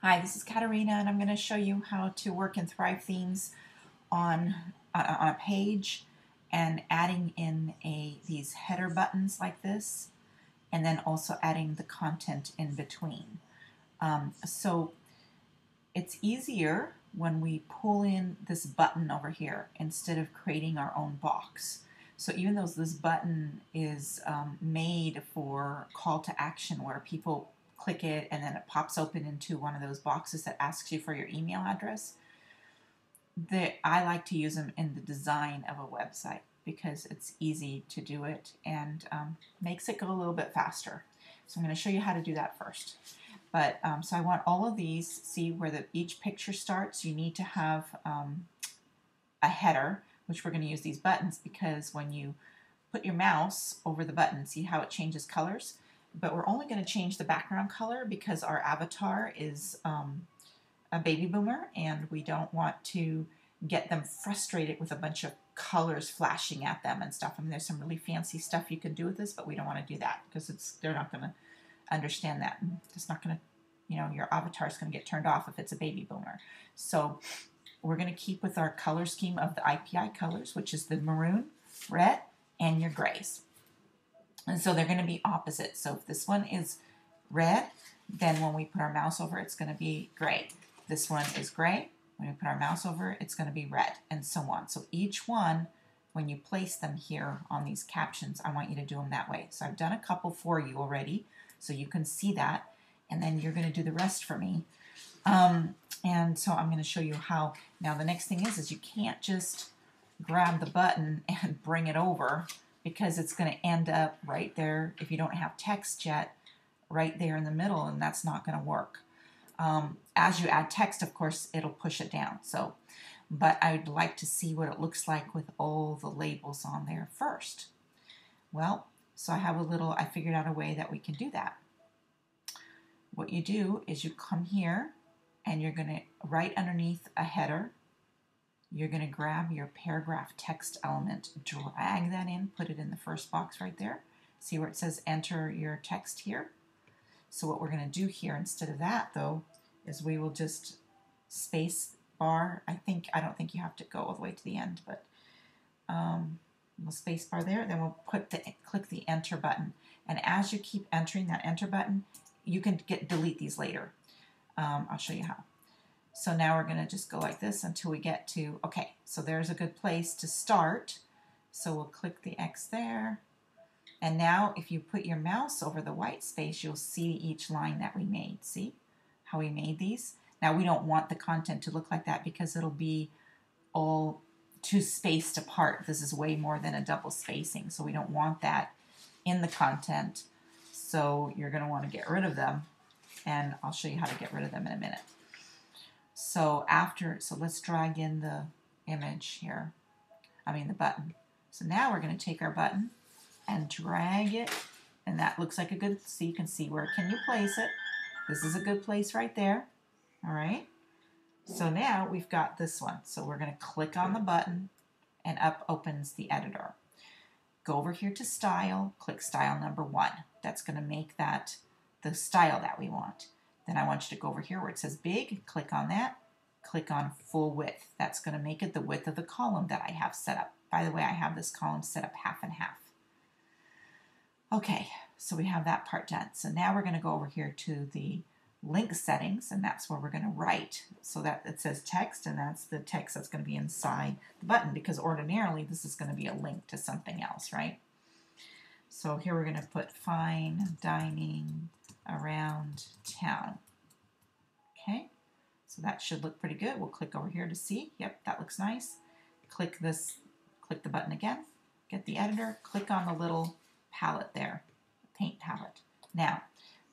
Hi, this is Katarina, and I'm going to show you how to work in Thrive Themes on a page and adding in these header buttons like this, and then also adding the content in between. So it's easier when we pull in this button over here instead of creating our own box. So even though this button is made for call to action where people click it and then it pops open into one of those boxes that asks you for your email address, I like to use them in the design of a website because it's easy to do it and makes it go a little bit faster. So I'm going to show you how to do that first. But so I want all of these, see where each picture starts, you need to have a header, which we're going to use these buttons because when you put your mouse over the button, see how it changes colors? But we're only going to change the background color because our avatar is a baby boomer and we don't want to get them frustrated with a bunch of colors flashing at them and stuff. I mean, there's some really fancy stuff you can do with this, but we don't want to do that because they're not going to understand that. And it's not going to, your avatar is going to get turned off if it's a baby boomer. So we're going to keep with our color scheme of the IPI colors, which is the maroon, red, and your grays. And so they're going to be opposite. So if this one is red, then when we put our mouse over, it's going to be gray. This one is gray. When we put our mouse over, it's going to be red, and so on. So each one, when you place them here on these captions, I want you to do them that way. So I've done a couple for you already, so you can see that, and then you're going to do the rest for me. And so I'm going to show you how. Now the next thing is you can't just grab the button and bring it over because it's going to end up right there, if you don't have text yet, right there in the middle, and that's not going to work. As you add text, of course, it'll push it down. So, but I'd like to see what it looks like with all the labels on there first. Well, so I figured out a way that we can do that. What you do is you come here and you're going to, right underneath a header, you're going to grab your paragraph text element, drag that in, put it in the first box right there. See where it says enter your text here? So what we're going to do here instead of that, though, is we will just space bar. I don't think you have to go all the way to the end, but we'll space bar there. Then we'll click the enter button. And as you keep entering that enter button, you can delete these later. I'll show you how. So now we're going to just go like this until we get to, okay, so there's a good place to start. So we'll click the X there. And now if you put your mouse over the white space, you'll see each line that we made. See how we made these? Now we don't want the content to look like that because it'll be all too spaced apart. This is way more than a double spacing, so we don't want that in the content. So you're going to want to get rid of them, and I'll show you how to get rid of them in a minute. So let's drag in the image here. The button. So now we're going to take our button and drag it, and that looks like a good, so you can see where can you place it. This is a good place right there. All right. So now we've got this one. So we're going to click on the button and up opens the editor. Go over here to style, click style number 1. That's going to make that the style that we want. Then I want you to go over here where it says big, click on that, click on full width. That's going to make it the width of the column that I have set up. By the way, I have this column set up half and half. Okay, so we have that part done. So now we're going to go over here to the link settings, and that's where we're going to write. So that it says text, and that's the text that's going to be inside the button, because ordinarily this is going to be a link to something else, right? So here we're going to put fine dining around town. Okay, so that should look pretty good. We'll click over here to see. Yep, that looks nice. Click the button again, get the editor, click on the little palette there, paint palette. Now,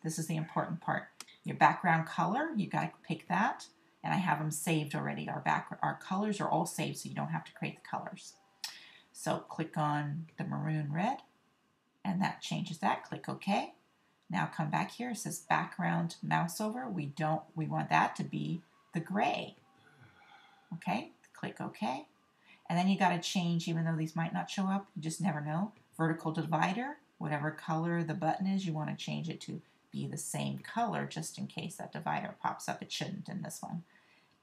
this is the important part. Your background color, you got to pick that, and I have them saved already. Our colors are all saved, so you don't have to create the colors. So click on the maroon red, and that changes that. Click OK. Now come back here. It says background mouse over. We want that to be the gray. Okay, click OK. And then you got to change, even though these might not show up, you just never know. Vertical divider, whatever color the button is, you want to change it to be the same color just in case that divider pops up. It shouldn't in this one.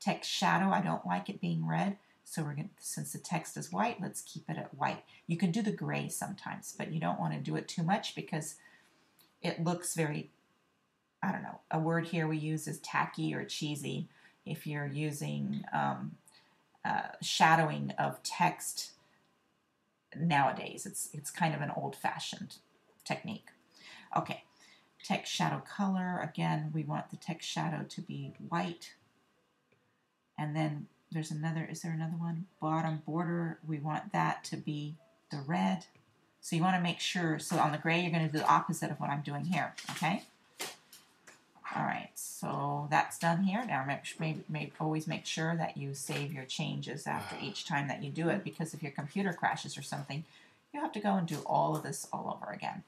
Text shadow, I don't like it being red, so we're going to, since the text is white, let's keep it at white. You can do the gray sometimes, but you don't want to do it too much because it looks very, I don't know, a word here we use is tacky or cheesy. If you're using shadowing of text nowadays, it's kind of an old-fashioned technique. Okay, text shadow color, again, we want the text shadow to be white. And then there's another, is there another one? Bottom border, we want that to be the red. So you want to make sure, so on the gray, you're going to do the opposite of what I'm doing here, okay? All right, so that's done here. Now always make sure that you save your changes after each time that you do it, because if your computer crashes or something, you have to go and do all of this all over again.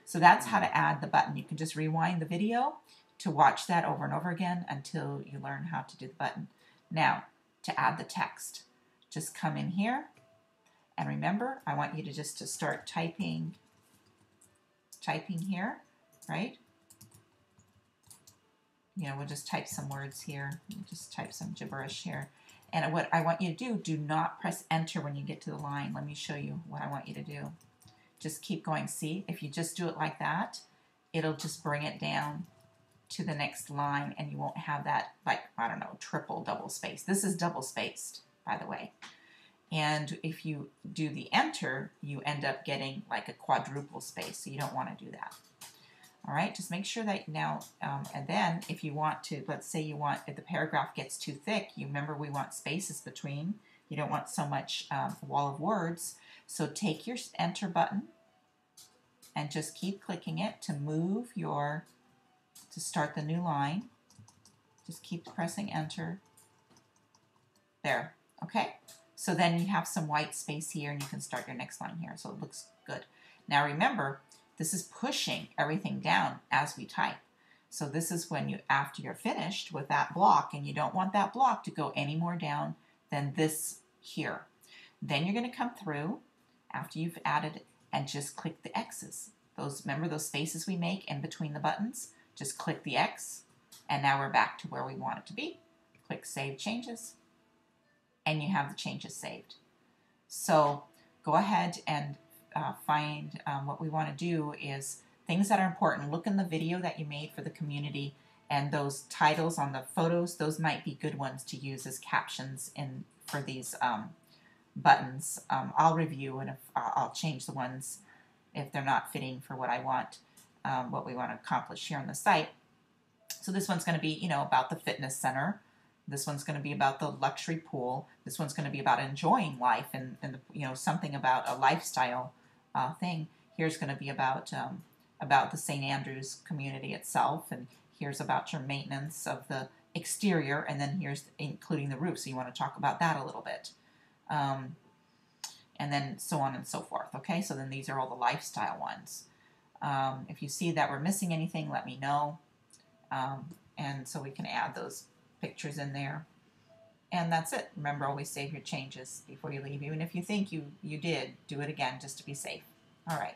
So that's how to add the button. You can just rewind the video to watch that over and over again until you learn how to do the button. Now, to add the text, just come in here, and remember, I want you to just start typing here, right? You know, we'll just type some words here. We'll just type some gibberish here. And what I want you to do not press enter when you get to the line. Let me show you what I want you to do. Just keep going. See, if you just do it like that, it'll just bring it down to the next line, and you won't have that, like, I don't know, triple double space. This is double spaced, by the way. And if you do the enter, you end up getting like a quadruple space, so you don't want to do that. All right, just make sure that now, and then if you want to, let's say you want, if the paragraph gets too thick, you remember we want spaces between. You don't want so much wall of words. So take your enter button and just keep clicking it to move your, to start the new line. Just keep pressing enter. There, okay? So then you have some white space here and you can start your next line here. So it looks good. Now remember, this is pushing everything down as we type. So this is when you, after you're finished with that block, and you don't want that block to go any more down than this here. Then you're going to come through after you've added it and just click the X's. Those, remember those spaces we make in between the buttons? Just click the X, and now we're back to where we want it to be. Click Save Changes, and you have the changes saved. So go ahead and find what we want to do is things that are important. Look in the video that you made for the community, and those titles on the photos, those might be good ones to use as captions in for these buttons. I'll review, and if I'll change the ones if they're not fitting for what I want, what we want to accomplish here on the site. So this one's going to be, you know, about the fitness center. This one's going to be about the luxury pool. This one's going to be about enjoying life and you know, something about a lifestyle thing. Here's going to be about the St. Andrews community itself, and here's about your maintenance of the exterior, and then here's including the roof. So you want to talk about that a little bit, and then so on and so forth. Okay, so then these are all the lifestyle ones. If you see that we're missing anything, let me know, and so we can add those pictures in there. And that's it. Remember, always save your changes before you leave. Even if you think you did, do it again just to be safe. All right.